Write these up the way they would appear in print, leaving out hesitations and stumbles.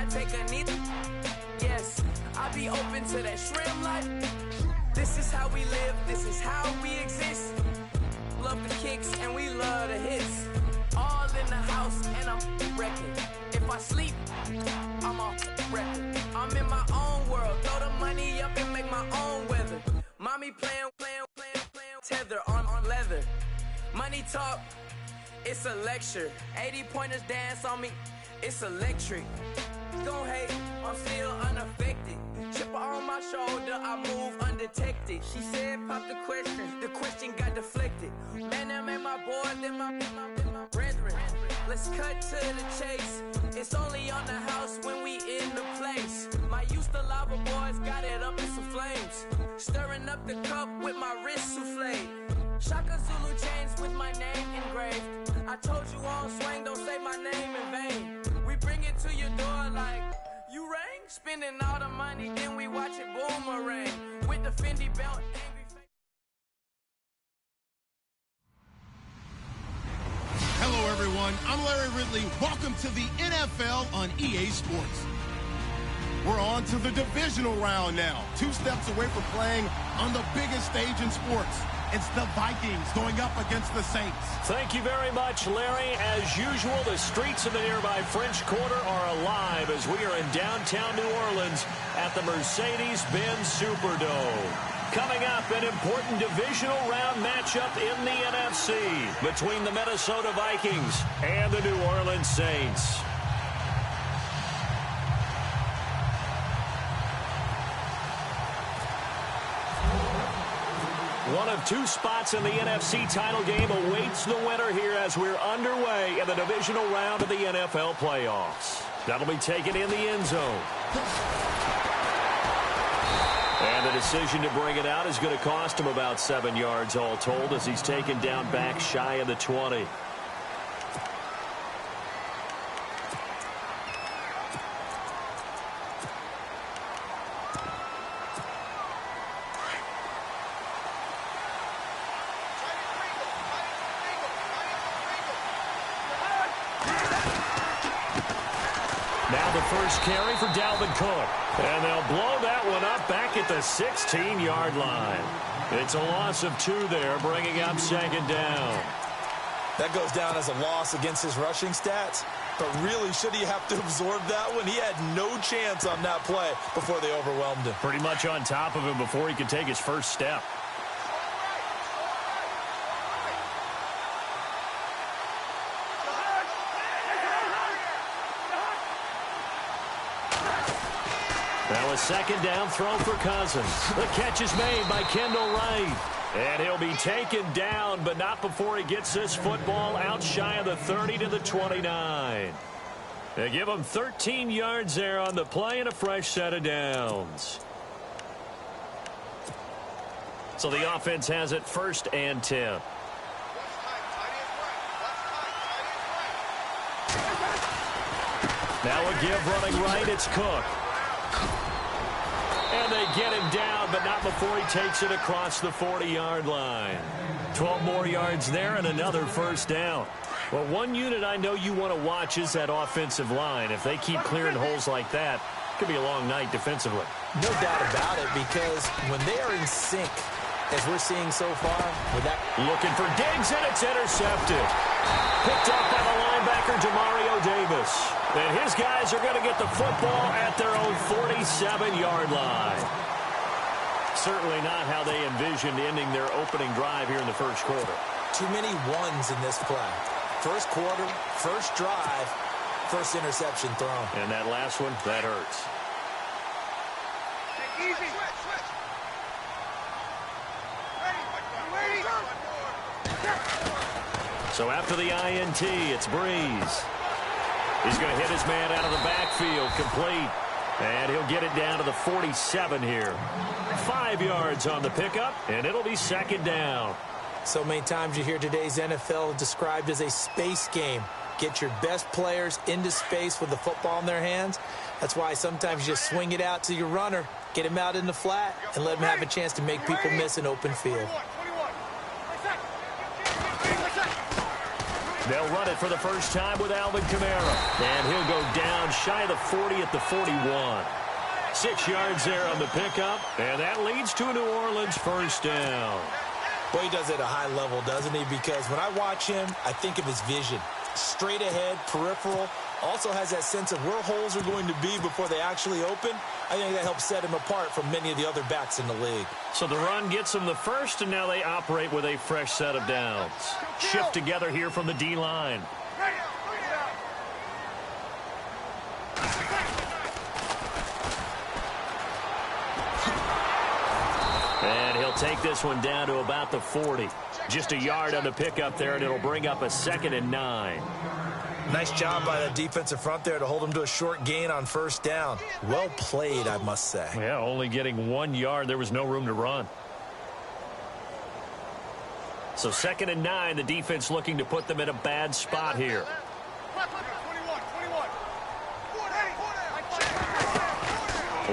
I take a knee. Yes, I be open to that shrimp life. This is how we live, this is how we exist. Love the kicks and we love the hits. All in the house and I'm wrecking. If I sleep, I'm a record. I'm in my own world, throw the money up and make my own weather. Mommy playing, tether on leather. Money talk, it's a lecture. 80 pointers dance on me, it's electric. Don't hate, I'm still unaffected. Chipper on my shoulder, I move undetected. She said pop the question got deflected. Man, them ain't my boys, them my brethren. Let's cut to the chase. It's only on the house when we in the place. My used to lava boys got it up in some flames. Stirring up the cup with my wrist souffle. Shaka Zulu chains with my name engraved. I told you on swing, don't say my name in vain. We bring it to your door like, you rang? Spending all the money, then we watch it boomerang. With the Fendi belt, angry face. Hello, everyone. I'm Larry Ridley. Welcome to the NFL on EA Sports. We're on to the divisional round now. 2 steps away from playing on the biggest stage in sports. It's the Vikings going up against the Saints. Thank you very much, Larry. As usual, the streets of the nearby French Quarter are alive as we are in downtown New Orleans at the Mercedes-Benz Superdome. Coming up, an important divisional round matchup in the NFC between the Minnesota Vikings and the New Orleans Saints. One of 2 spots in the NFC title game awaits the winner here as we're underway in the divisional round of the NFL playoffs. That'll be taken in the end zone. And the decision to bring it out is going to cost him about 7 yards all told as he's taken down back shy of the 20. Now the first carry for Dalvin Cook. And they'll blow that one up back at the 16-yard line. It's a loss of 2 there, bringing up 2nd down. That goes down as a loss against his rushing stats. But really, should he have to absorb that one? He had no chance on that play before they overwhelmed him. Pretty much on top of him before he could take his first step. Now a 2nd down throw for Cousins. The catch is made by Kendall Wright. And he'll be taken down, but not before he gets this football out shy of the 30 to the 29. They give him 13 yards there on the play and a fresh set of downs. So the offense has it 1st and 10. Now a give running right, it's Cook. And they get him down, but not before he takes it across the 40-yard line. 12 more yards there and another 1st down. Well, one unit I know you want to watch is that offensive line. If they keep clearing holes like that, it could be a long night defensively. No doubt about it, because when they are in sync, as we're seeing so far, with that. Looking for Diggs, and it's intercepted. Picked up by the linebacker, Demario Davis. And his guys are going to get the football at their own 47-yard line. Certainly not how they envisioned ending their opening drive here in the 1st quarter. Too many ones in this play. 1st quarter, 1st drive, 1st interception thrown. And that last one, that hurts. Easy. So after the INT, it's Breeze. He's going to hit his man out of the backfield, complete. And he'll get it down to the 47 here. 5 yards on the pickup, and it'll be 2nd down. So many times you hear today's NFL described as a space game. Get your best players into space with the football in their hands. That's why sometimes you just swing it out to your runner, get him out in the flat, and let him have a chance to make people miss an open field. They'll run it for the first time with Alvin Kamara. And he'll go down shy of the 40 at the 41. 6 yards there on the pickup, and that leads to a New Orleans first down. Well, he does it at a high level, doesn't he? Because when I watch him, I think of his vision. Straight ahead, peripheral. Also has that sense of where holes are going to be before they actually open. I think that helps set him apart from many of the other backs in the league. So the run gets them the first, and now they operate with a fresh set of downs. Shift together here from the D-line. And he'll take this one down to about the 40. Just a yard on the pickup there, and it'll bring up a 2nd and 9. Nice job by the defensive front there to hold him to a short gain on first down. Well played, I must say. Yeah, only getting 1 yard. There was no room to run. So 2nd and 9, the defense looking to put them in a bad spot here.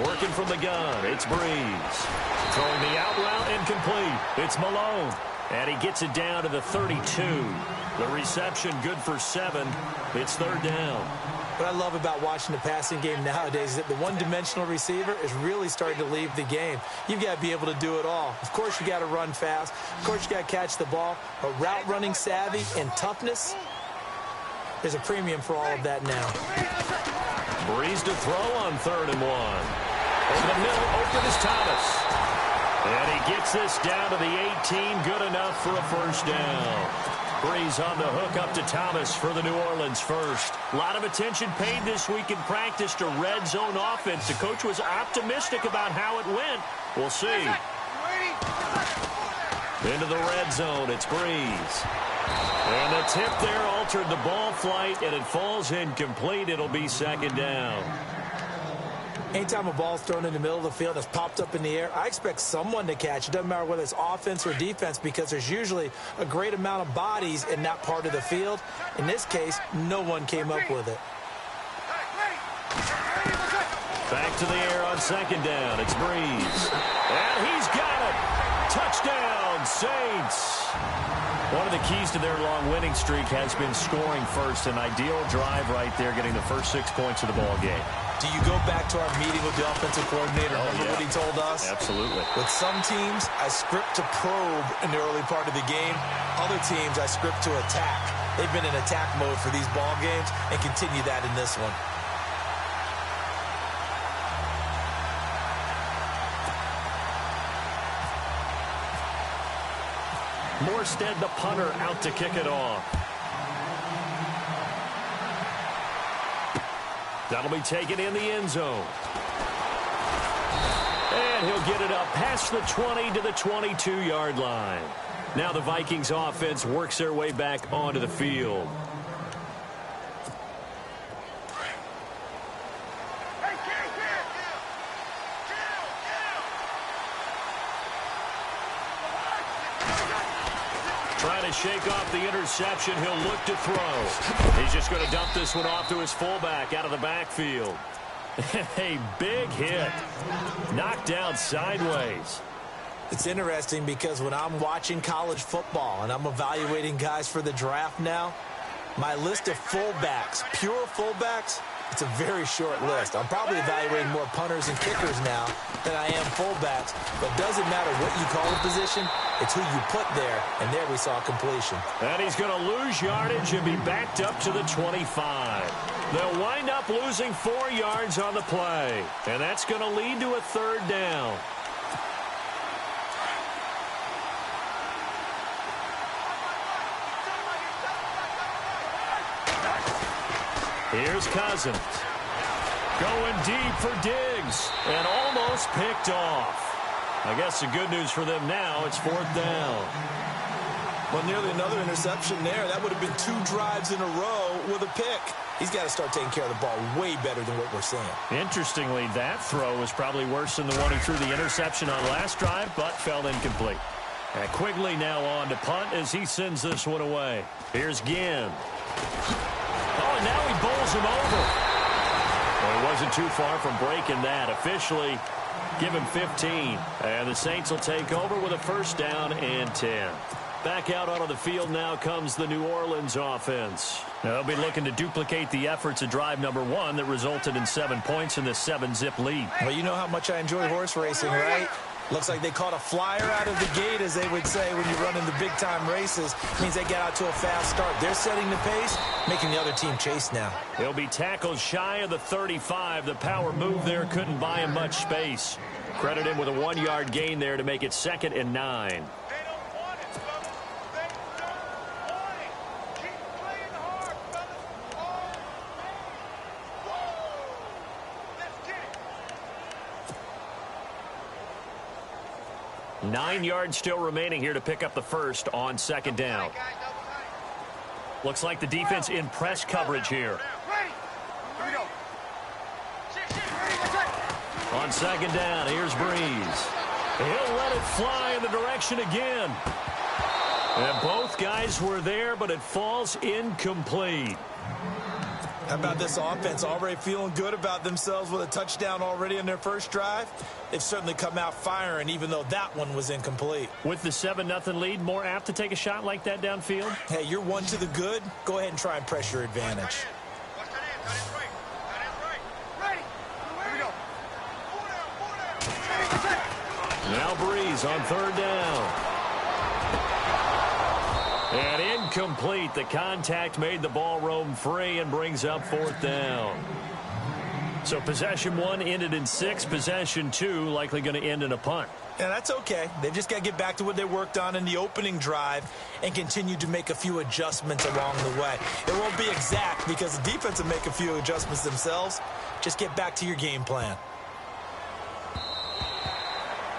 Working from the gun, it's Breeze. Throwing the out route incomplete. It's Malone. And he gets it down to the 32. The reception good for 7. It's 3rd down. What I love about watching the passing game nowadays is that the one-dimensional receiver is really starting to leave the game. You've got to be able to do it all. Of course, you got to run fast. Of course, you got to catch the ball. But route running savvy and toughness, there's a premium for all of that now. Breeze to throw on 3rd and 1. Over the middle, open is Thomas. And he gets this down to the 18. Good enough for a first down. Breeze on the hook up to Thomas for the New Orleans first. A lot of attention paid this week in practice to red zone offense. The coach was optimistic about how it went. We'll see. Into the red zone, it's Breeze. And the tip there altered the ball flight, and it falls incomplete. It'll be 2nd down. Anytime a ball's thrown in the middle of the field that's popped up in the air, I expect someone to catch. It doesn't matter whether it's offense or defense, because there's usually a great amount of bodies in that part of the field. In this case, no one came up with it. Back to the air on 2nd down. It's Breeze. And he's got it. Touchdown, Saints. One of the keys to their long winning streak has been scoring first. An ideal drive right there, getting the first 6 points of the ball game. Do you go back to our meeting with the offensive coordinator? Remember what he told us? Absolutely. With some teams, I script to probe in the early part of the game. Other teams, I script to attack. They've been in attack mode for these ball games and continue that in this one. Morstead, the punter, out to kick it off. That'll be taken in the end zone. And he'll get it up past the 20 to the 22-yard line. Now the Vikings offense works their way back onto the field. Trying to shake off the interception. He'll look to throw. He's just going to dump this one off to his fullback out of the backfield. A big hit. Knocked down sideways. It's interesting because when I'm watching college football and I'm evaluating guys for the draft now, my list of fullbacks, pure fullbacks, it's a very short list. I'm probably evaluating more punters and kickers now than I am fullbacks. But it doesn't matter what you call a position, it's who you put there. And there we saw completion. And he's going to lose yardage and be backed up to the 25. They'll wind up losing 4 yards on the play. And that's going to lead to a 3rd down. Here's Cousins. Going deep for Diggs. And almost picked off. I guess the good news for them now, it's 4th down. Well, nearly another interception there. That would have been 2 drives in a row with a pick. He's got to start taking care of the ball way better than what we're seeing. Interestingly, that throw was probably worse than the one he threw the interception on last drive, but fell incomplete. And Quigley now on to punt as he sends this one away. Here's Ginn. Oh, and now he bowls him over. Well, he wasn't too far from breaking that. Officially, give him 15. And the Saints will take over with a 1st down and 10. Back out onto the field now comes the New Orleans offense. They'll be looking to duplicate the efforts of drive number 1 that resulted in 7 points in this 7-zip lead. Well, you know how much I enjoy horse racing, right? Looks like they caught a flyer out of the gate, as they would say when you run in the big-time races. Means they get out to a fast start. They're setting the pace, making the other team chase now. He'll be tackled shy of the 35. The power move there couldn't buy him much space. Credit him with a 1-yard gain there to make it 2nd and 9. 9 yards still remaining here to pick up the first on 2nd down. Looks like the defense in press coverage here. On 2nd down, here's Breeze. He'll let it fly in the direction again. And both guys were there, but it falls incomplete. How about this offense? Already feeling good about themselves with a touchdown already in their first drive. They've certainly come out firing, even though that one was incomplete. With the 7-0 lead, more apt to take a shot like that downfield? Hey, you're 1 to the good. Go ahead and try and press your advantage. Now Breeze on 3rd down. And incomplete. The contact made the ball roam free and brings up 4th down. So possession 1 ended in 6. Possession 2 likely going to end in a punt. Yeah, that's okay. They've just got to get back to what they worked on in the opening drive and continue to make a few adjustments along the way. It won't be exact because the defense will make a few adjustments themselves. Just get back to your game plan.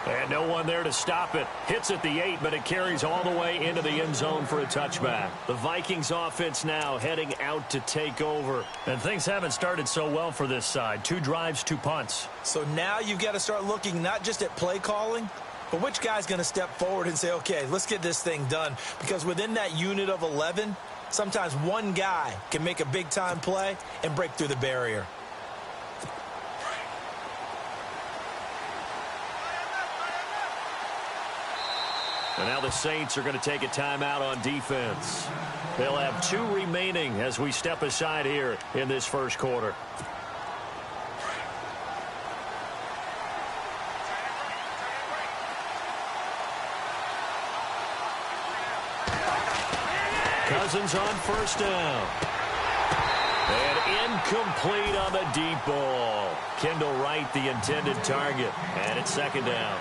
And no one there to stop it. Hits at the 8, but it carries all the way into the end zone for a touchback. The Vikings offense now heading out to take over. And things haven't started so well for this side. 2 drives, 2 punts. So now you've got to start looking not just at play calling, but which guy's going to step forward and say, okay, let's get this thing done. Because within that unit of 11, sometimes one guy can make a big-time play and break through the barrier. And now the Saints are going to take a timeout on defense. They'll have 2 remaining as we step aside here in this first quarter. Cousins on 1st down. And incomplete on the deep ball. Kendall Wright, the intended target. And it's 2nd down.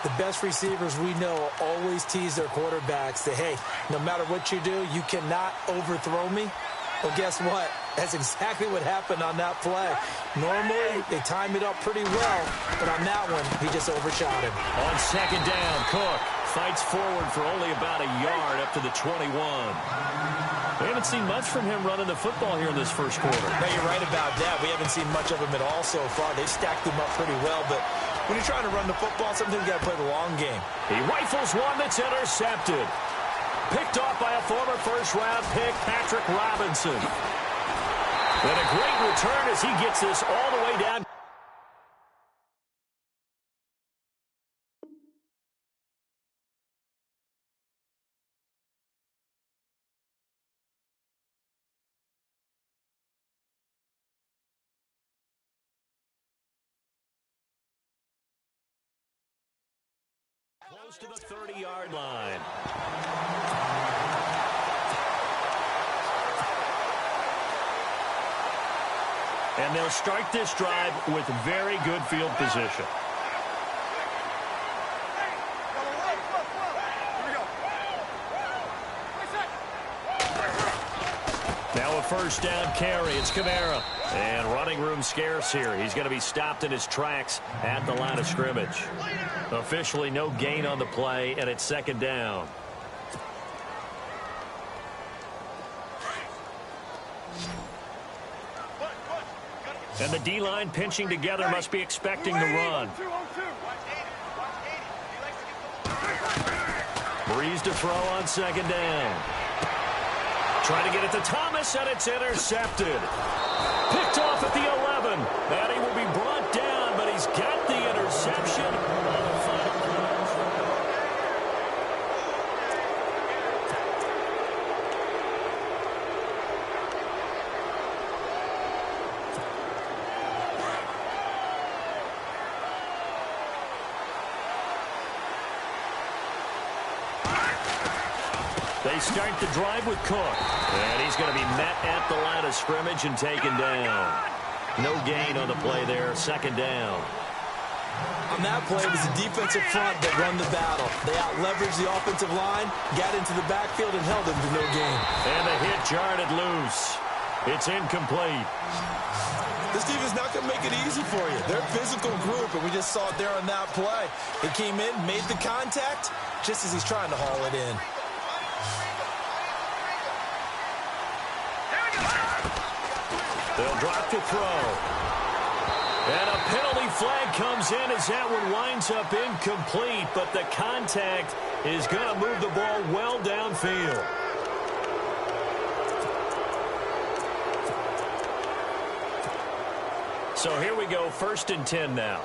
The best receivers we know always tease their quarterbacks that, hey, no matter what you do, you cannot overthrow me. Well, guess what? That's exactly what happened on that play. Normally, they time it up pretty well, but on that one, he just overshot him. On 2nd down, Cook fights forward for only about a yard up to the 21. We haven't seen much from him running the football here in this first quarter. No, you're right about that. We haven't seen much of him at all so far. They've stacked him up pretty well, but when you're trying to run the football, sometimes you got to play the long game. He rifles one that's intercepted. Picked off by a former first-round pick, Patrick Robinson. And a great return as he gets this all the way down. Close to the 30-yard line. And they'll start this drive with very good field position. Now a 1st down carry. It's Kamara. And running room scarce here. He's going to be stopped in his tracks at the line of scrimmage. Officially no gain on the play, and it's 2nd down. And the D-line pinching together must be expecting the run. Breeze to throw on 2nd down. Trying to get it to Thomas, and it's intercepted. Picked off at the 11. And he will be brought down, but he's got the interception. They start the drive with Cook. And he's going to be met at the line of scrimmage and taken down. No gain on the play there. Second down. On that play, it was the defensive front that won the battle. They out-leveraged the offensive line, got into the backfield, and held them to no gain. And the hit jarred it loose. It's incomplete. This team is not going to make it easy for you. They're a physical group, and we just saw it there on that play. He came in, made the contact, just as he's trying to haul it in. They'll drop to throw. And a penalty flag comes in as that one winds up incomplete, but the contact is going to move the ball well downfield. So here we go, 1st and 10 now.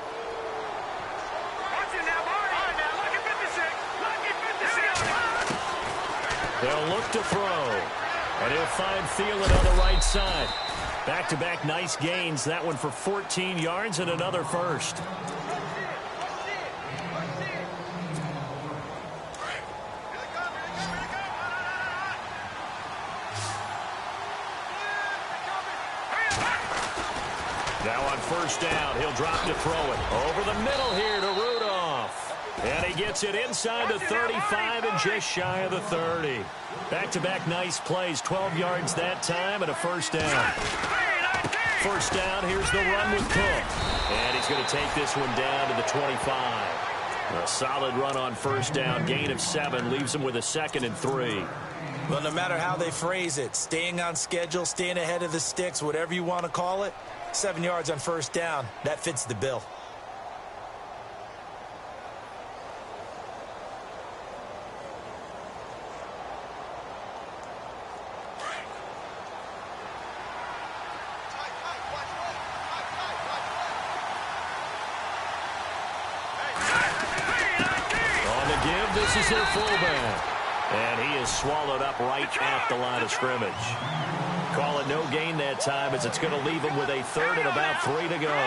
They'll look to throw, and he'll find Thielen on the right side. Back-to-back nice gains. That one for 14 yards and another first. Now on 1st down, he'll drop to throw it. Over the middle here to Rudolph. And he gets it inside the 35 and just shy of the 30. Back-to-back nice plays, 12 yards that time and a 1st down. 1st down, here's the run with Cook. And he's going to take this one down to the 25. A solid run on 1st down, gain of 7, leaves him with a 2nd and 3. Well, no matter how they phrase it, staying on schedule, staying ahead of the sticks, whatever you want to call it, 7 yards on 1st down, that fits the bill. This is their fullback. And he is swallowed up right at the line of scrimmage. Call it no gain that time as it's going to leave him with a 3rd and about 3 to go.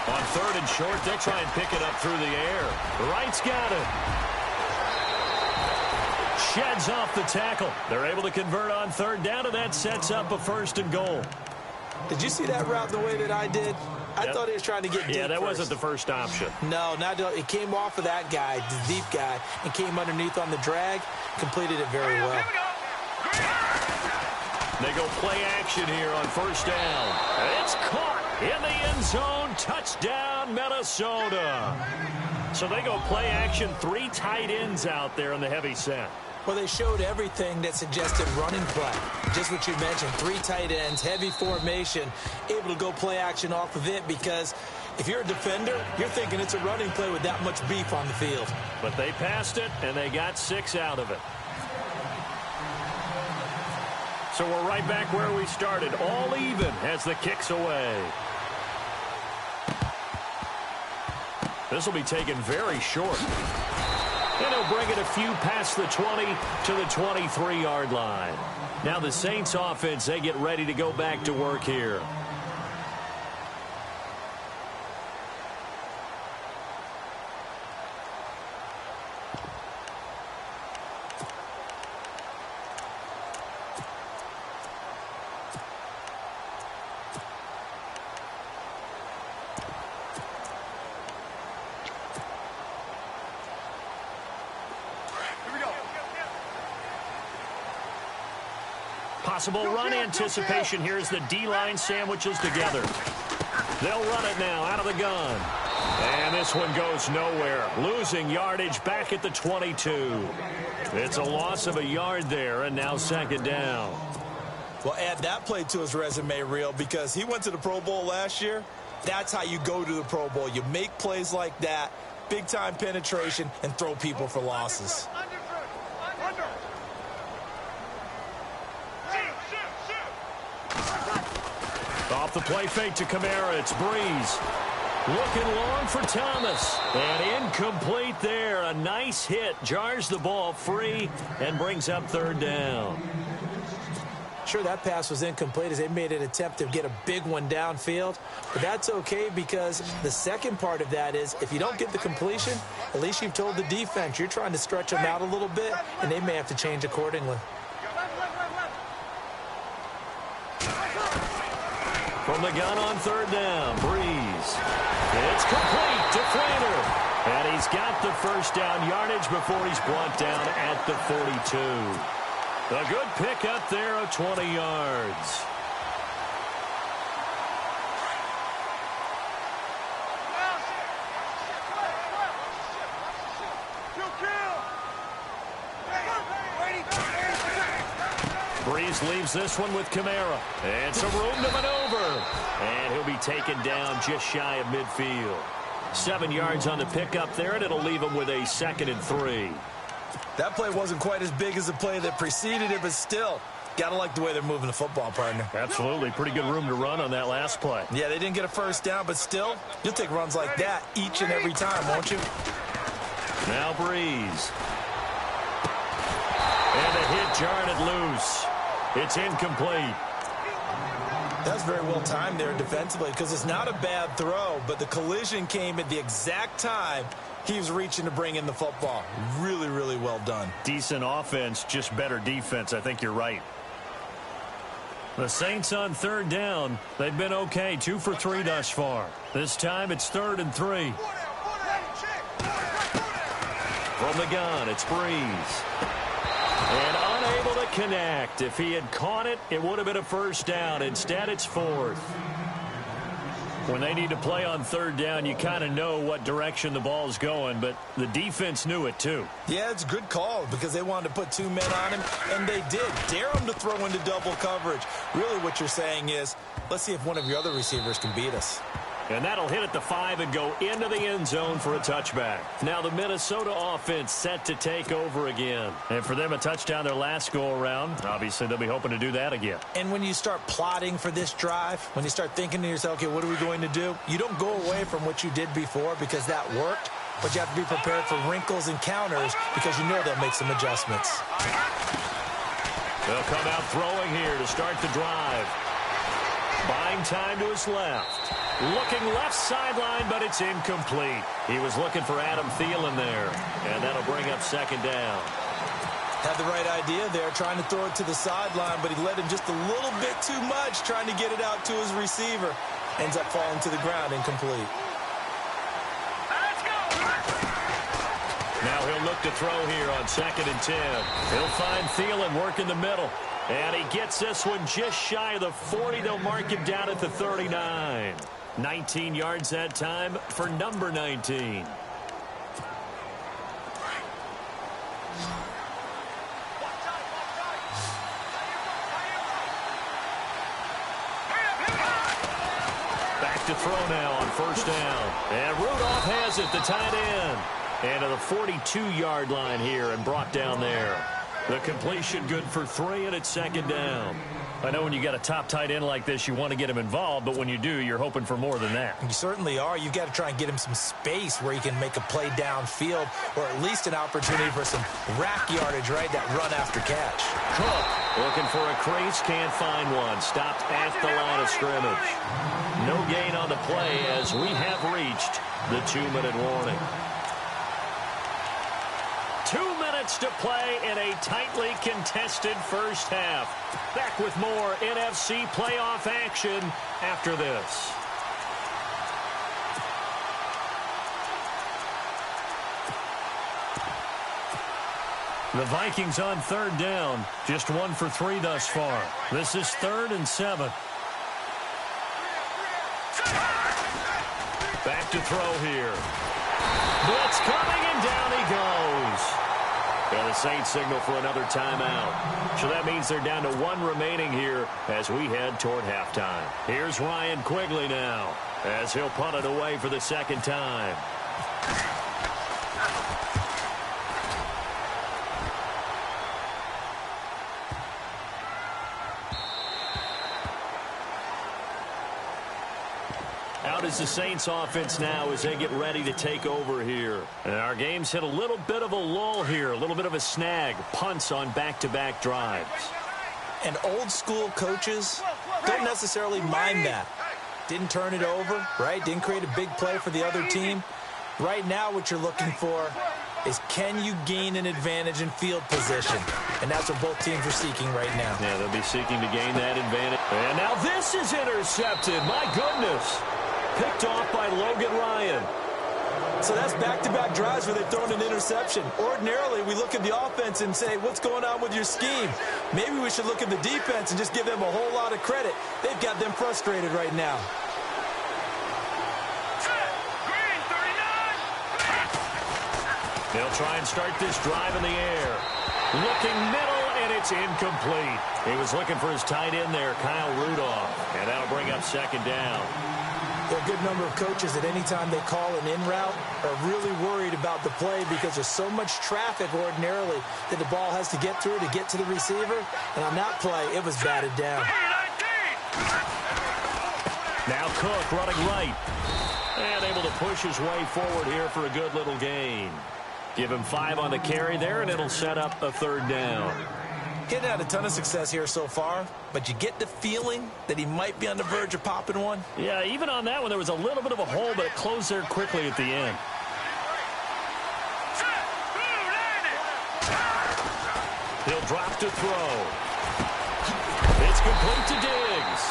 On 3rd and short, they'll try and pick it up through the air. Wright's got it. Sheds off the tackle. They're able to convert on 3rd down, and that sets up a 1st and goal. Did you see that route the way that I did? I thought he was trying to get deep. Yeah, that first. wasn't the first option. No, it came off of that guy, the deep guy, and came underneath on the drag, completed it very well. They go play action here on 1st down. It's caught in the end zone. Touchdown, Minnesota. So they go play action, 3 tight ends out there in the heavy set. Well, they showed everything that suggested running play. Just what you mentioned, 3 tight ends, heavy formation, able to go play action off of it because if you're a defender, you're thinking it's a running play with that much beef on the field. But they passed it, and they got 6 out of it. So we're right back where we started, all even as the kick's away. This will be taken very short. And he'll bring it a few past the 20 to the 23-yard line. Now the Saints offense, they get ready to go back to work here. Possible run anticipation here as the D-line sandwiches together. They'll run it now out of the gun. And this one goes nowhere. Losing yardage back at the 22. It's a loss of a yard there, and now 2nd down. Well, add that play to his resume reel because he went to the Pro Bowl last year. That's how you go to the Pro Bowl. You make plays like that, big-time penetration, and throw people for losses. Off the play fake to Kamara, it's Breeze. Looking long for Thomas. And incomplete there. A nice hit. Jars the ball free and brings up 3rd down. Sure, that pass was incomplete as they made an attempt to get a big one downfield. But that's okay because the second part of that is if you don't get the completion, at least you've told the defense you're trying to stretch them out a little bit, and they may have to change accordingly. From the gun on third down, Breeze. It's complete to Frater. And he's got the first down yardage before he's brought down at the 42. A good pickup there of 20 yards. Breeze leaves this one with Kamara. And some room to maneuver. And he'll be taken down just shy of midfield. 7 yards on the pickup there, and it'll leave him with a 2nd and 3. That play wasn't quite as big as the play that preceded it, but still, got to like the way they're moving the football, partner. Absolutely. Pretty good room to run on that last play. Yeah, they didn't get a first down, but still, you'll take runs like that each and every time, won't you? Now Breeze. And a hit jarred it loose. It's incomplete. That's very well timed there defensively because it's not a bad throw, but the collision came at the exact time he was reaching to bring in the football. Really, really well done. Decent offense, just better defense. I think you're right. The Saints on third down. They've been okay, 2 for 3 thus far. This time it's 3rd and 3. From the gun, it's Breeze. And unable to connect. If he had caught it, it would have been a first down. Instead, it's 4th. When they need to play on third down, you kind of know what direction the ball's going, but the defense knew it too. Yeah, it's a good call because they wanted to put 2 men on him, and they did. Dare him to throw into double coverage. Really what you're saying is, let's see if one of your other receivers can beat us. And that'll hit at the 5 and go into the end zone for a touchback. Now the Minnesota offense set to take over again. And for them, a touchdown their last go-around. Obviously, they'll be hoping to do that again. And when you start plotting for this drive, when you start thinking to yourself, okay, what are we going to do? You don't go away from what you did before because that worked. But you have to be prepared for wrinkles and counters because you know they'll make some adjustments. They'll come out throwing here to start the drive. Buying time to his left. Looking left sideline, but it's incomplete. He was looking for Adam Thielen there, and that'll bring up 2nd down. Had the right idea there, trying to throw it to the sideline, but he let him just a little bit too much, trying to get it out to his receiver. Ends up falling to the ground, incomplete. Now he'll look to throw here on 2nd and 10. He'll find Thielen working the middle. And he gets this one just shy of the 40. They'll mark him down at the 39. 19 yards that time for number 19. Back to throw now on 1st down. And Rudolph has it, the tight end. And to the 42-yard line here and brought down there. The completion good for 3, and it's 2nd down. I know when you got a top tight end like this, you want to get him involved, but when you do, you're hoping for more than that. You certainly are. You've got to try and get him some space where he can make a play downfield or at least an opportunity for some rack yardage, right? That run after catch. Cook looking for a crease, can't find one. Stopped at the line of scrimmage. No gain on the play as we have reached the 2-minute warning. 2 minutes to play in a tightly contested first half. Back with more NFC playoff action after this. The Vikings on third down. Just 1 for 3 thus far. This is 3rd and 7. Back to throw here. Blitz coming, and down he goes. And the Saints signal for another timeout. So that means they're down to 1 remaining here as we head toward halftime. Here's Ryan Quigley now as he'll punt it away for the 2nd time. Out is the Saints offense now as they get ready to take over here. And our game's hit a little bit of a lull here, a little bit of a snag. Punts on back-to-back drives. And old school coaches don't necessarily mind that. Didn't turn it over, right? Didn't create a big play for the other team. Right now what you're looking for is, can you gain an advantage in field position? And that's what both teams are seeking right now. Yeah, they'll be seeking to gain that advantage. And now this is intercepted. My goodness. Picked off by Logan Ryan. So that's back-to-back drives where they've thrown an interception. Ordinarily, we look at the offense and say, what's going on with your scheme? Maybe we should look at the defense and just give them a whole lot of credit. They've got them frustrated right now. They'll try and start this drive in the air. Looking middle, and it's incomplete. He was looking for his tight end there, Kyle Rudolph. And that'll bring up second down. There are a good number of coaches that any time they call an in route are really worried about the play because there's so much traffic ordinarily that the ball has to get through to get to the receiver. And on that play, it was batted down. Now Cook running right. And able to push his way forward here for a good little gain. Give him 5 on the carry there, and it'll set up a third down. Getting had a ton of success here so far, but you get the feeling that he might be on the verge of popping one. Yeah, even on that one, there was a little bit of a hole, but it closed there quickly at the end. He'll drop to throw. It's complete to Diggs.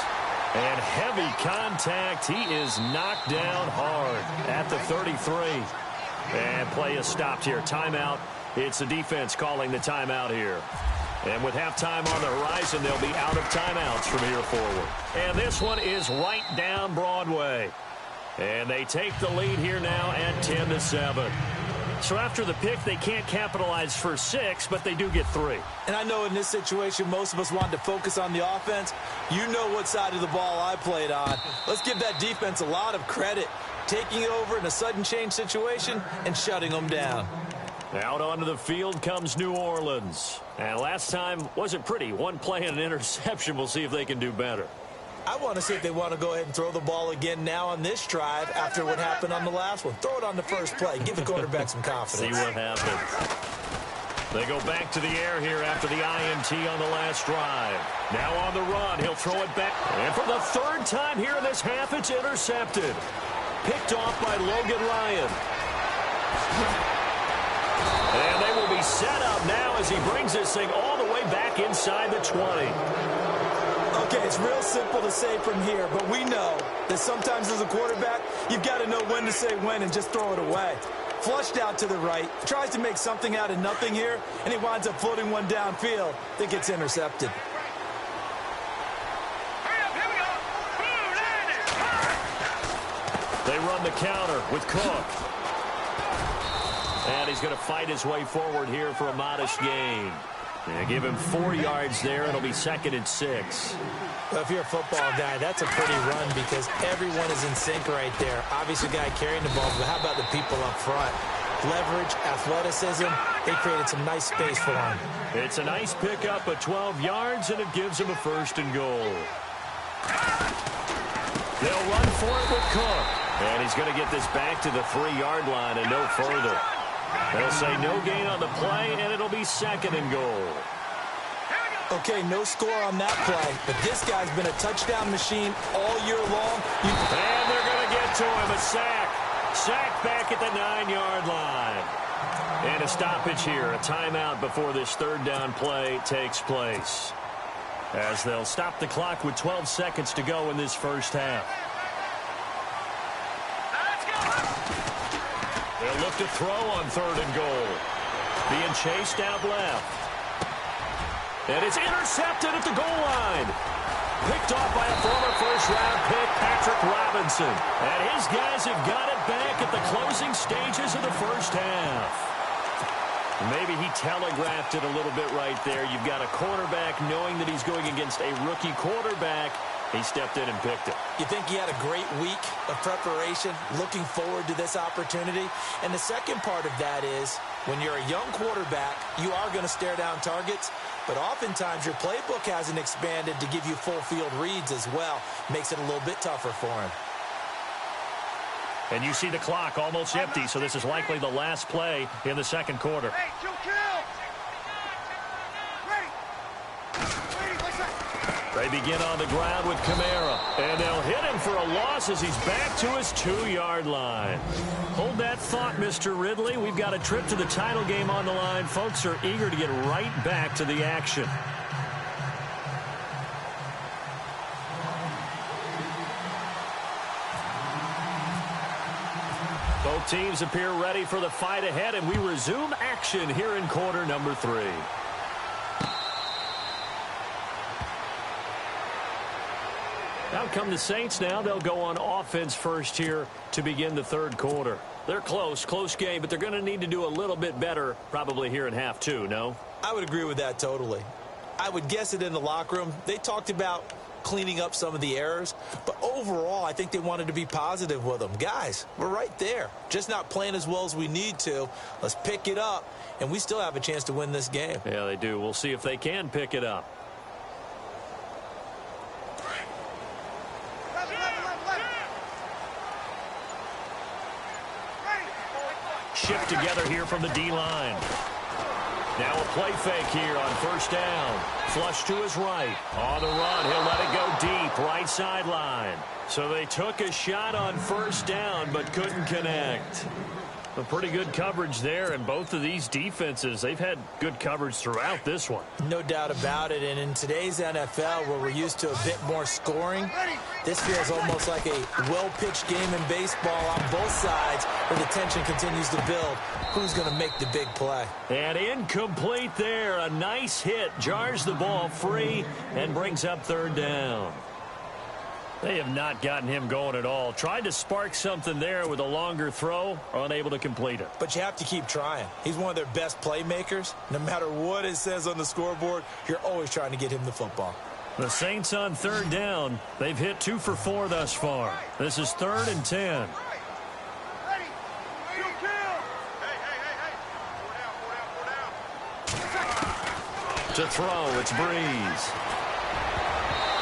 And heavy contact. He is knocked down hard at the 33. And play is stopped here. Timeout. It's the defense calling the timeout here. And with halftime on the horizon, they'll be out of timeouts from here forward. And this one is right down Broadway. And they take the lead here now at 10-7. So after the pick, they can't capitalize for 6, but they do get 3. And I know in this situation, most of us wanted to focus on the offense. You know what side of the ball I played on. Let's give that defense a lot of credit, taking it over in a sudden change situation and shutting them down. Out onto the field comes New Orleans. And last time wasn't pretty. One play and an interception. We'll see if they can do better. I want to see if they want to go ahead and throw the ball again now on this drive after what happened on the last one. Throw it on the first play. Give the quarterback some confidence. See what happens. They go back to the air here after the INT on the last drive. Now on the run. He'll throw it back. And for the third time here in this half, it's intercepted. Picked off by Logan Ryan. And they will be set up now as he brings this thing all the way back inside the 20. Okay, it's real simple to say from here, but we know that sometimes as a quarterback, you've got to know when to say when and just throw it away. Flushed out to the right, tries to make something out of nothing here, and he winds up floating one downfield that gets intercepted. They run the counter with Cook. And he's going to fight his way forward here for a modest gain. Yeah, give him 4 yards there. It'll be 2nd and 6. Well, if you're a football guy, that's a pretty run because everyone is in sync right there. Obviously, the guy carrying the ball, but how about the people up front? Leverage, athleticism, they created some nice space for him. It's a nice pickup of 12 yards, and it gives him a 1st and goal. They'll run for it with Cook. And he's going to get this back to the 3-yard line and no further. They'll say no gain on the play, and it'll be 2nd and goal. Okay, no score on that play, but this guy's been a touchdown machine all year long. And they're going to get to him, a sack. Sack back at the 9-yard line. And a stoppage here, a timeout before this 3rd down play takes place. As they'll stop the clock with 12 seconds to go in this first half. They'll look to throw on 3rd and goal. Being chased out left. And it's intercepted at the goal line. Picked off by a former first-round pick, Patrick Robinson. And his guys have got it back at the closing stages of the first half. Maybe he telegraphed it a little bit right there. You've got a quarterback knowing that he's going against a rookie quarterback. He stepped in and picked it. You think he had a great week of preparation, looking forward to this opportunity? And the second part of that is, when you're a young quarterback, you are going to stare down targets, but oftentimes your playbook hasn't expanded to give you full field reads as well. Makes it a little bit tougher for him. And you see the clock almost empty, so this is likely the last play in the 2nd quarter. Hey, 2 kills! Wait, what's that? They begin on the ground with Kamara, and they'll hit him for a loss as he's back to his 2-yard line. Hold that thought, Mr. Ridley. We've got a trip to the title game on the line. Folks are eager to get right back to the action. Both teams appear ready for the fight ahead, and we resume action here in quarter number 3. Out come the Saints now. They'll go on offense first here to begin the third quarter. They're close game, but they're going to need to do a little bit better probably here in half 2, no? I would agree with that totally. I would guess it in the locker room. They talked about cleaning up some of the errors, but overall, I think they wanted to be positive with them. Guys, we're right there. Just not playing as well as we need to. Let's pick it up, and we still have a chance to win this game. Yeah, they do. We'll see if they can pick it up. Shift together here from the D-line. Now a play fake here on first down. Flush to his right. On the run, he'll let it go deep, right sideline. So they took a shot on first down, but couldn't connect. A pretty good coverage there, and both of these defenses, they've had good coverage throughout this one. No doubt about it, and in today's NFL, where we're used to a bit more scoring, this feels almost like a well-pitched game in baseball on both sides, where the tension continues to build. Who's going to make the big play? And incomplete there. A nice hit. Jars the ball free and brings up third down. They have not gotten him going at all. Tried to spark something there with a longer throw, unable to complete it. But you have to keep trying. He's one of their best playmakers. No matter what it says on the scoreboard, you're always trying to get him the football. The Saints on third down. They've hit 2 for 4 thus far. This is 3rd and 10. To throw, it's Breeze.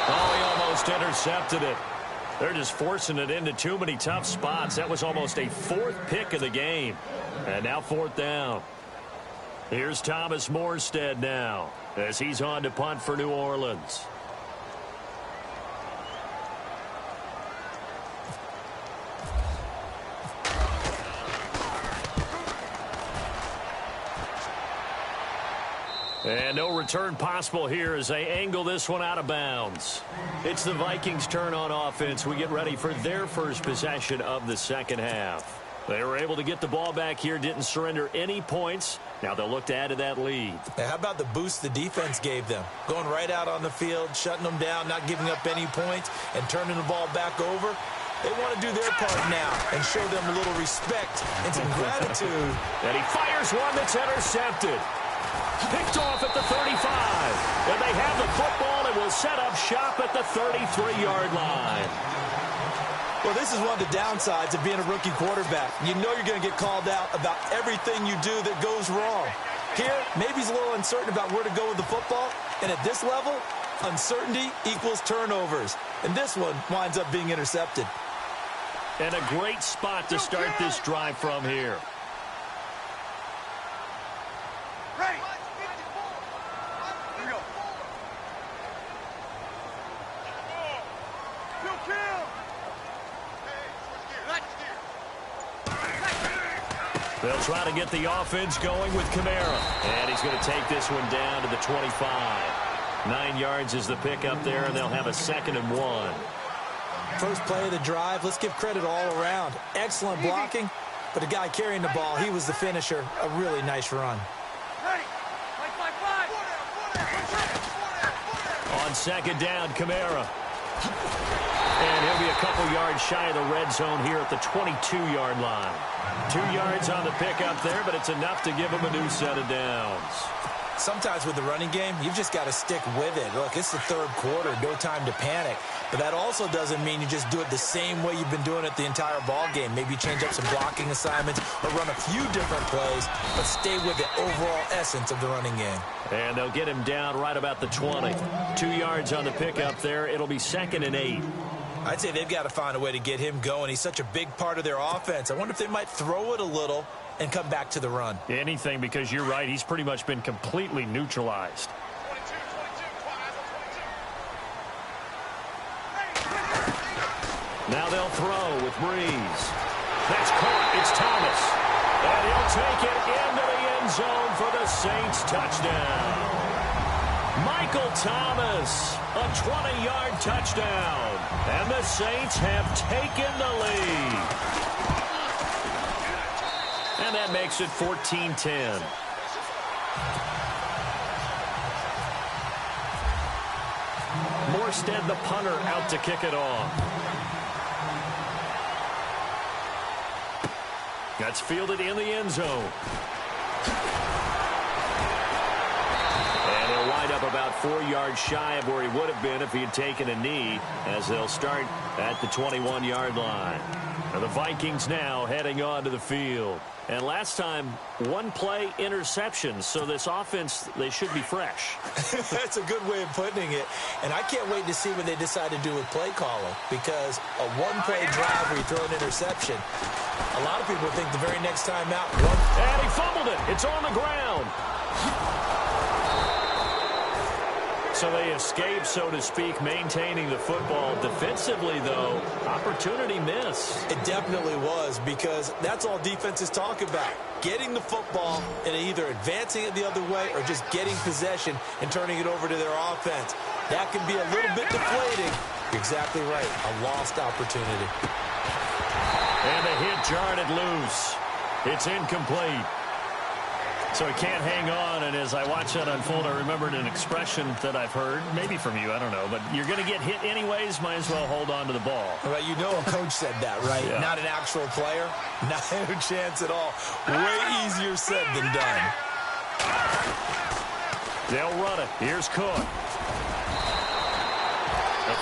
Oh, he almost intercepted it. They're just forcing it into too many tough spots. That was almost a 4th pick of the game. And now 4th down. Here's Thomas Morstead now as he's on to punt for New Orleans. And no return possible here as they angle this one out of bounds. It's the Vikings' turn on offense. We get ready for their first possession of the second half. They were able to get the ball back here, didn't surrender any points. Now they'll look to add to that lead. How about the boost the defense gave them? Going right out on the field, shutting them down, not giving up any points, and turning the ball back over. They want to do their part now and show them a little respect and some gratitude. And he fires one that's intercepted. Picked off at the 35. And they have the football and will set up shop at the 33-yard line. Well, this is one of the downsides of being a rookie quarterback. You know you're going to get called out about everything you do that goes wrong. Here, maybe he's a little uncertain about where to go with the football. And at this level, uncertainty equals turnovers. And this one winds up being intercepted. And a great spot to start this drive from here. They'll try to get the offense going with Kamara. And he's going to take this one down to the 25. 9 yards is the pickup there, and they'll have a 2nd and 1. First play of the drive, let's give credit all around. Excellent blocking, but the guy carrying the ball, he was the finisher. A really nice run. On 2nd down, Kamara. And he'll be a couple yards shy of the red zone here at the 22-yard line. 2 yards on the pickup there, but it's enough to give him a new set of downs. Sometimes with the running game, you've just got to stick with it. Look, it's the third quarter, no time to panic. But that also doesn't mean you just do it the same way you've been doing it the entire ball game. Maybe change up some blocking assignments or run a few different plays, but stay with the overall essence of the running game. And they'll get him down right about the 20. 2 yards on the pickup there. It'll be 2nd and 8. I'd say they've got to find a way to get him going. He's such a big part of their offense. I wonder if they might throw it a little and come back to the run. Anything, because you're right. He's pretty much been completely neutralized. Now they'll throw with Breeze. That's caught. It's Thomas. And he'll take it into the end zone for the Saints touchdown. Michael Thomas, a 20-yard touchdown. And the Saints have taken the lead. And that makes it 14-10. Morstead, the punter, out to kick it off. That's fielded in the end zone. And he'll wind up about 4 yards shy of where he would have been if he had taken a knee, as they'll start at the 21-yard line. And the Vikings now heading onto the field. And last time, one play interception. So this offense, they should be fresh. That's a good way of putting it. And I can't wait to see what they decide to do with play calling. Because a one-play drive where you throw an interception, a lot of people think the very next time out. And he fumbled it. It's on the ground. So they escape, so to speak, maintaining the football. Defensively, though, opportunity miss. It definitely was, because that's all defenses talk about. Getting the football and either advancing it the other way or just getting possession and turning it over to their offense. That can be a little bit deflating. You're exactly right. A lost opportunity. And the hit jarred it loose. It's incomplete. So he can't hang on, and as I watch that unfold, I remembered an expression that I've heard, maybe from you, I don't know, but you're going to get hit anyways, might as well hold on to the ball. Well, you know a coach said that, right? Yeah. Not an actual player. Not a chance at all. Way easier said than done. They'll run it. Here's Cook.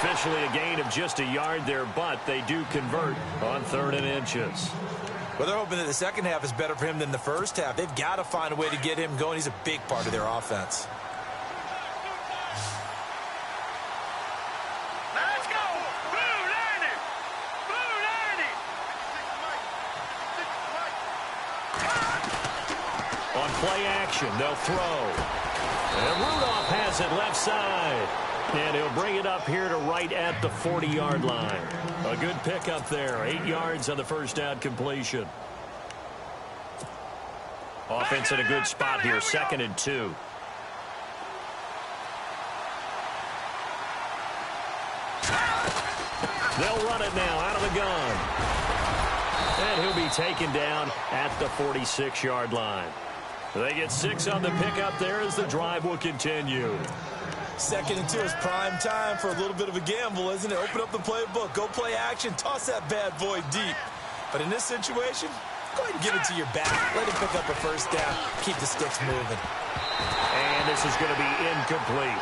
Officially a gain of just a yard there, but they do convert on 3rd and inches. Well, they're hoping that the second half is better for him than the first half. They've got to find a way to get him going. He's a big part of their offense. Let's go! Blue 90! Blue 90! On play action, they'll throw. And Rudolph has it left side. And he'll bring it up here to right at the 40-yard line. A good pickup there. 8 yards on the first down completion. Offense in a good spot here. 2nd and 2. They'll run it now out of the gun. And he'll be taken down at the 46-yard line. They get 6 on the pickup there as the drive will continue. 2nd and 2 is prime time for a little bit of a gamble, isn't it? Open up the playbook, go play action, toss that bad boy deep. But in this situation, go ahead and give it to your back. Let him pick up a first down. Keep the sticks moving. And this is going to be incomplete.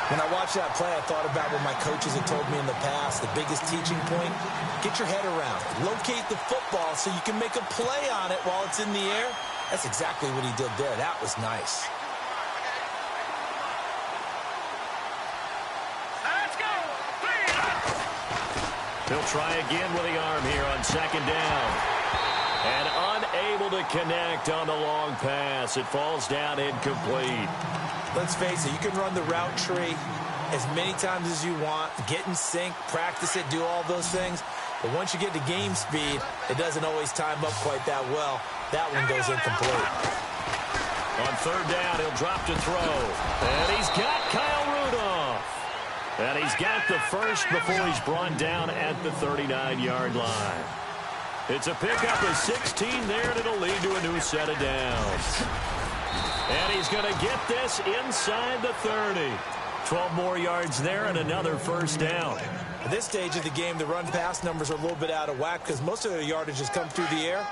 When I watched that play, I thought about what my coaches had told me in the past. The biggest teaching point, get your head around it. Locate the football so you can make a play on it while it's in the air. That's exactly what he did there. That was nice. He'll try again with the arm here on 2nd down. And unable to connect on the long pass. It falls down incomplete. Let's face it, you can run the route tree as many times as you want, get in sync, practice it, do all those things. But once you get to game speed, it doesn't always time up quite that well. That one goes incomplete. On 3rd down, he'll drop to throw. And he's got Kyle Rudolph. And he's got the first before he's brought down at the 39-yard line. It's a pickup of 16 there, and it'll lead to a new set of downs. And he's going to get this inside the 30. 12 more yards there and another first down. At this stage of the game, the run-pass numbers are a little bit out of whack because most of their yardage has come through the air.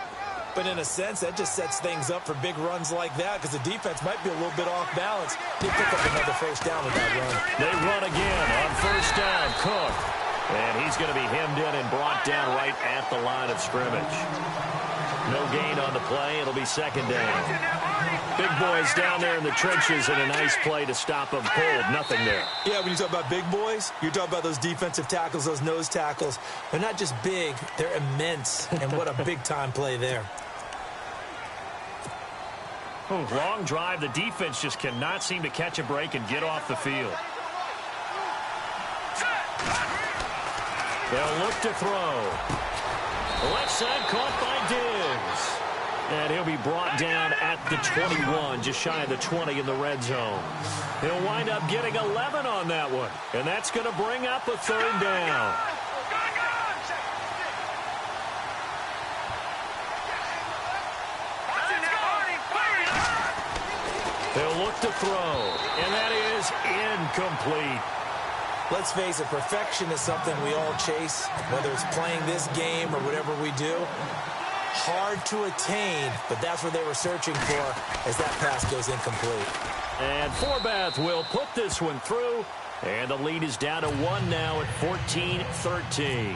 But in a sense, that just sets things up for big runs like that because the defense might be a little bit off balance. They pick up another first down with that run. They run again on 1st down. Cook. And he's going to be hemmed in and brought down right at the line of scrimmage. No gain on the play. It'll be 2nd down. Big boys down there in the trenches and a nice play to them cold. Nothing there. Yeah, when you talk about big boys, you're talking about those defensive tackles, those nose tackles. They're not just big, they're immense. And what a big-time play there. Long drive. The defense just cannot seem to catch a break and get off the field. They'll look to throw. Left side caught by Diggs. And he'll be brought down at the 21, just shy of the 20 in the red zone. He'll wind up getting 11 on that one. And that's going to bring up a third down. They'll look to throw, and that is incomplete. Let's face it, perfection is something we all chase, whether it's playing this game or whatever we do. Hard to attain, but that's what they were searching for as that pass goes incomplete. And Forbath will put this one through, and the lead is down to 1 now at 14-13.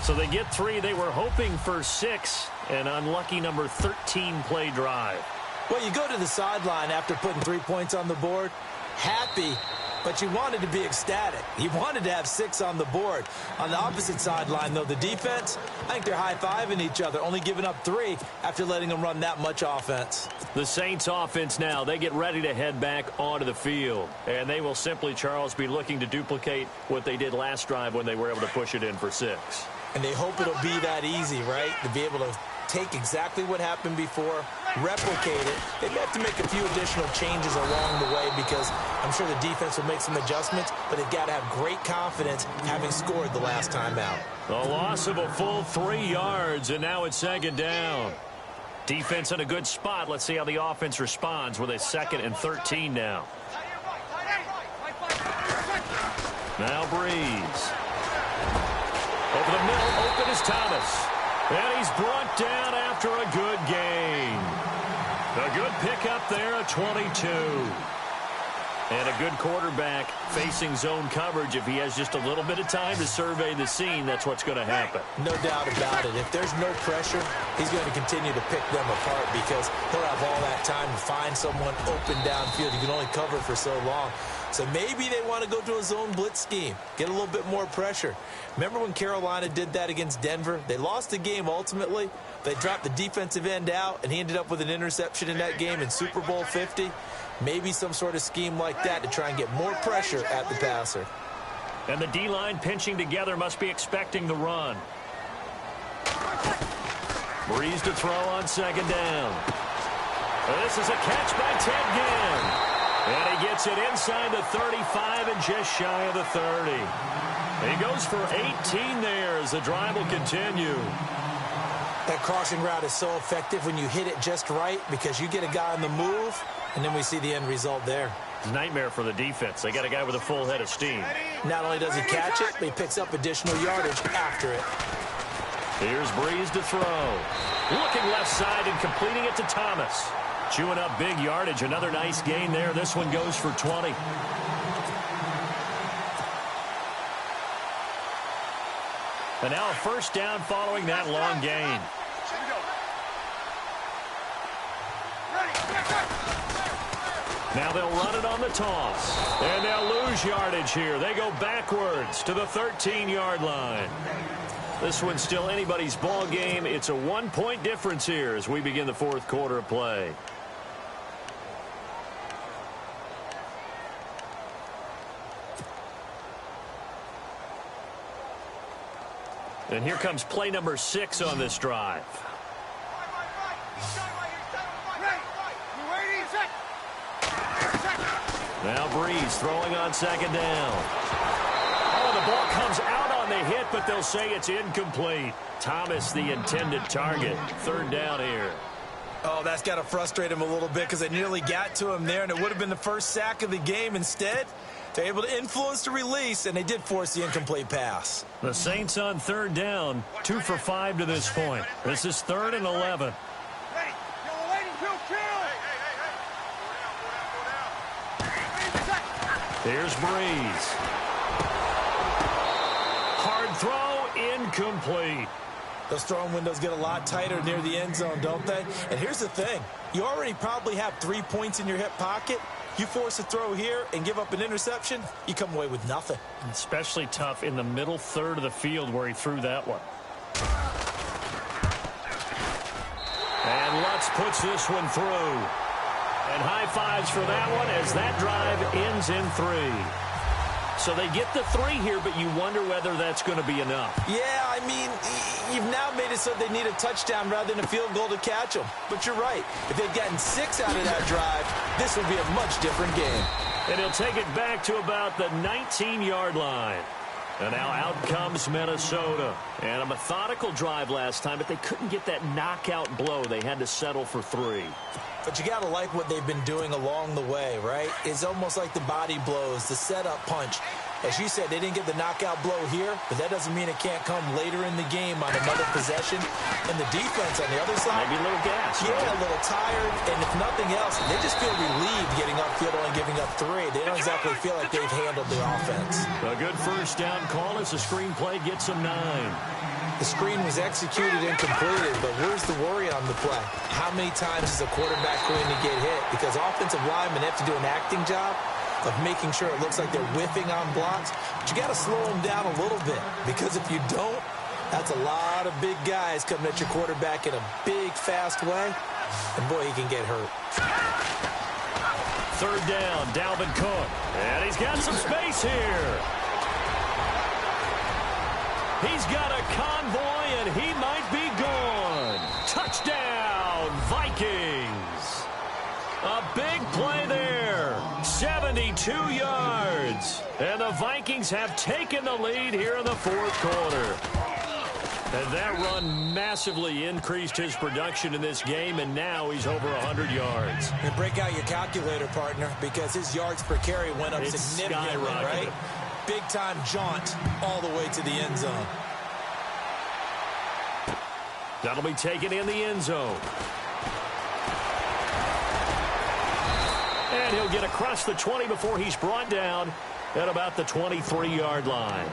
So they get 3. They were hoping for 6, an unlucky number 13 play drive. Well, you go to the sideline after putting 3 points on the board, happy, but you wanted to be ecstatic. You wanted to have 6 on the board. On the opposite sideline, though, the defense, I think they're high-fiving each other, only giving up 3 after letting them run that much offense. The Saints offense now, they get ready to head back onto the field. And they will simply, Charles, be looking to duplicate what they did last drive when they were able to push it in for 6. And they hope it'll be that easy, right, to be able to take exactly what happened before, replicate it. They may have to make a few additional changes along the way because I'm sure the defense will make some adjustments, but they've got to have great confidence having scored the last time out. A loss of a full 3 yards, and now it's second down. Defense in a good spot. Let's see how the offense responds with a 2nd and 13 now. Now Breeze. Over the middle, open is Thomas. And he's brought down after a good gain. A good pickup there at 22. And a good quarterback facing zone coverage. If he has just a little bit of time to survey the scene, that's what's going to happen. No doubt about it. If there's no pressure, he's going to continue to pick them apart because he'll have all that time to find someone open downfield. You can only cover for so long. So maybe they want to go to a zone blitz scheme, get a little bit more pressure. Remember when Carolina did that against Denver? They lost the game ultimately. They dropped the defensive end out, and he ended up with an interception in that game in Super Bowl 50. Maybe some sort of scheme like that to try and get more pressure at the passer. And the D-line pinching together must be expecting the run. Breeze to throw on second down. This is a catch by Ted Ginn. And he gets it inside the 35 and just shy of the 30. He goes for 18 there as the drive will continue. That crossing route is so effective when you hit it just right because you get a guy on the move, and then we see the end result there. Nightmare for the defense. They got a guy with a full head of steam. Not only does he catch it, but he picks up additional yardage after it. Here's Breeze to throw. Looking left side and completing it to Thomas. Chewing up big yardage. Another nice gain there. This one goes for 20. And now a first down following that long gain. Now they'll run it on the toss. And they'll lose yardage here. They go backwards to the 13-yard line. This one's still anybody's ball game. It's a 1-point difference here as we begin the fourth quarter of play. And here comes play number 6 on this drive. Now Breeze throwing on second down. Oh, the ball comes out on the hit, but they'll say it's incomplete. Thomas, the intended target. Third down here. Oh, that's got to frustrate him a little bit because they nearly got to him there, and it would have been the first sack of the game. Instead, they're able to influence the release, and they did force the incomplete pass. The Saints on third down, 2 for 5 to this point. This is 3rd and 11. Here's Breeze. Hard throw, incomplete. Those throwing windows get a lot tighter near the end zone, don't they? And here's the thing. You already probably have 3 points in your hip pocket. You force a throw here and give up an interception, you come away with nothing. Especially tough in the middle third of the field where he threw that one. And Lutz puts this one through. And high fives for that one as that drive ends in 3. So they get the 3 here, but you wonder whether that's going to be enough. Yeah, I mean, you've now made it so they need a touchdown rather than a field goal to catch them. But you're right. If they'd gotten 6 out of that drive, this would be a much different game. And he'll take it back to about the 19-yard line. And now out comes Minnesota. And a methodical drive last time, but they couldn't get that knockout blow. They had to settle for 3. But you got to like what they've been doing along the way, right? It's almost like the body blows, the setup punch. As you said, they didn't get the knockout blow here, but that doesn't mean it can't come later in the game on another possession. And the defense on the other side, maybe a little gas. Yeah, a little tired. And if nothing else, they just feel relieved getting upfield only giving up 3. They don't exactly feel like they've handled the offense. A good first down call as the screen play gets them 9. The screen was executed and completed, but where's the worry on the play? How many times is a quarterback going to get hit? Because offensive linemen have to do an acting job of making sure it looks like they're whiffing on blocks. But you got to slow them down a little bit, because if you don't, that's a lot of big guys coming at your quarterback in a big, fast way. And, boy, he can get hurt. 3rd down, Dalvin Cook. And he's got some space here. He's got a convoy, and he might be gone. Touchdown, Vikings. A big play there. 72 yards. And the Vikings have taken the lead here in the 4th quarter. And that run massively increased his production in this game, and now he's over 100 yards. And break out your calculator, partner, because his yards per carry went up significantly, right? Big-time jaunt all the way to the end zone. That'll be taken in the end zone. And he'll get across the 20 before he's brought down at about the 23-yard line.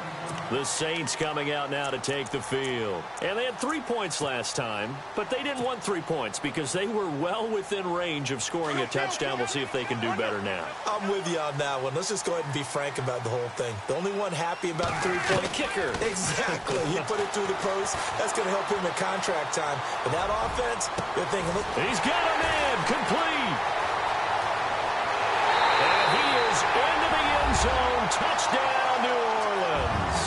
The Saints coming out now to take the field. And they had 3 points last time, but they didn't want 3 points because they were well within range of scoring a touchdown. We'll see if they can do better now. I'm with you on that one. Let's just go ahead and be frank about the whole thing. The only one happy about the 3-point kicker. Exactly. He put it through the post. That's going to help him in contract time. But that offense, they're thinking, look. He's got him in. Complete. And he is into the end zone. Touchdown, New Orleans.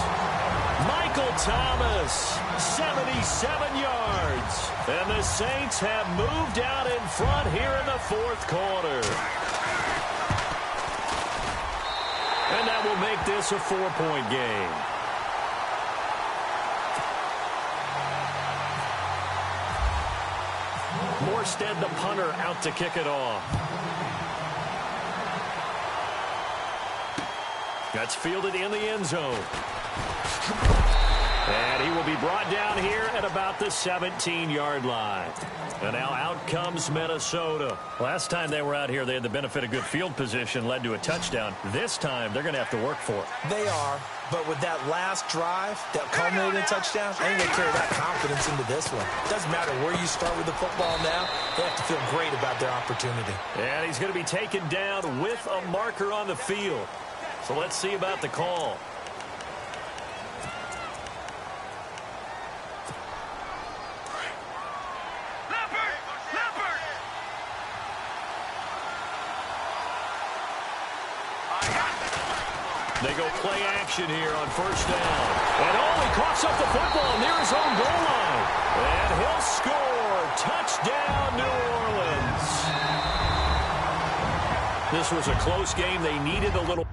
Michael Thomas, 77 yards. And the Saints have moved out in front here in the 4th quarter. And that will make this a 4-point game. Morstead, the punter, out to kick it off. That's fielded in the end zone. And he will be brought down here at about the 17-yard line. And now out comes Minnesota. Last time they were out here, they had the benefit of good field position, led to a touchdown. This time, they're going to have to work for it. They are, but with that last drive that culminated in a touchdown, I think they carry that confidence into this one. It doesn't matter where you start with the football now. They have to feel great about their opportunity. And he's going to be taken down with a marker on the field. So let's see about the call. They go play action here on 1st down. And he coughs up the football near his own goal line. And he'll score. Touchdown, New Orleans. This was a close game. They needed a little.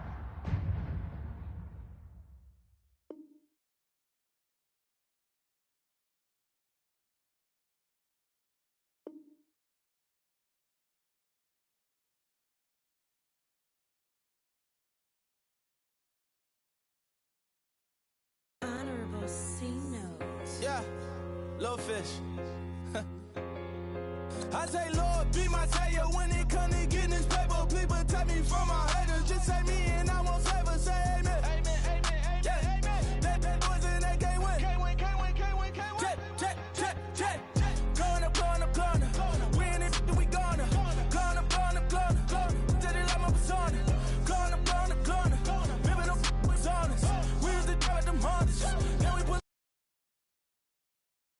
Yeah, little fish. I say, Lord, be my savior when it